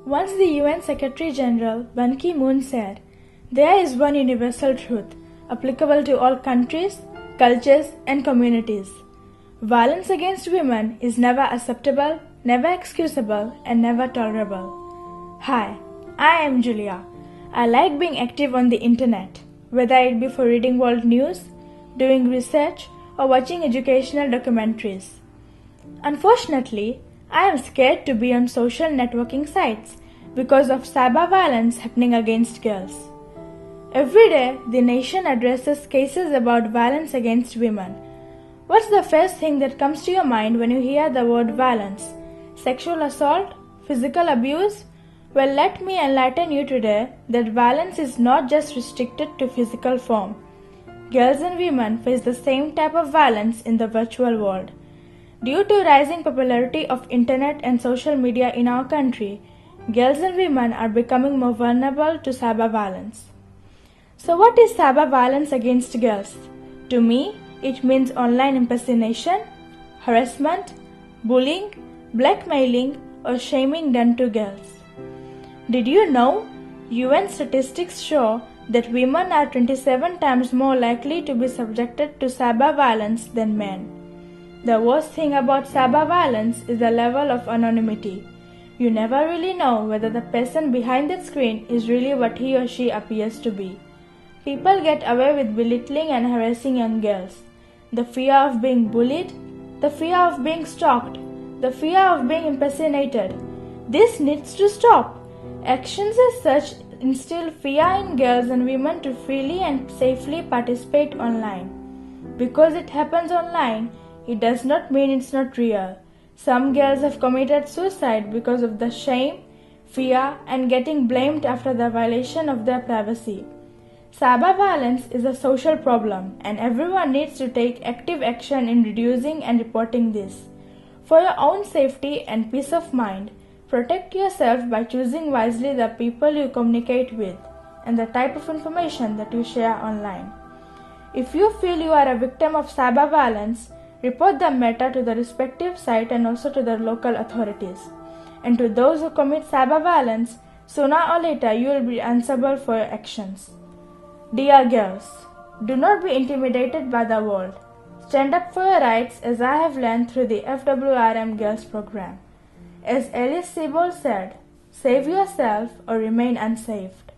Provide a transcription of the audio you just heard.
Once the UN Secretary General Ban Ki-moon said, "There is one universal truth, applicable to all countries, cultures, and communities. Violence against women is never acceptable, never excusable, and never tolerable." Hi, I am Julia. I like being active on the internet, whether it be for reading world news, doing research, or watching educational documentaries. Unfortunately, I am scared to be on social networking sites because of cyber violence happening against girls. Every day, the nation addresses cases about violence against women. What's the first thing that comes to your mind when you hear the word violence? Sexual assault? Physical abuse? Well, let me enlighten you today that violence is not just restricted to physical form. Girls and women face the same type of violence in the virtual world. Due to rising popularity of internet and social media in our country, girls and women are becoming more vulnerable to cyber violence. So what is cyber violence against girls? To me, it means online impersonation, harassment, bullying, blackmailing, or shaming done to girls. Did you know UN statistics show that women are 27 times more likely to be subjected to cyber violence than men? The worst thing about cyber violence is the level of anonymity. You never really know whether the person behind that screen is really what he or she appears to be. People get away with belittling and harassing young girls. The fear of being bullied, the fear of being stalked, the fear of being impersonated. This needs to stop. Actions as such instill fear in girls and women to freely and safely participate online. Because it happens online, it does not mean it's not real. Some girls have committed suicide because of the shame, fear, and getting blamed after the violation of their privacy. Cyber violence is a social problem, and everyone needs to take active action in reducing and reporting this. For your own safety and peace of mind, protect yourself by choosing wisely the people you communicate with and the type of information that you share online. If you feel you are a victim of cyber violence, report the matter to the respective site and also to the local authorities. And to those who commit cyber violence, sooner or later you will be answerable for your actions. Dear girls, do not be intimidated by the world. Stand up for your rights as I have learned through the FWRM Girls program. As Alice Sebold said, save yourself or remain unsaved.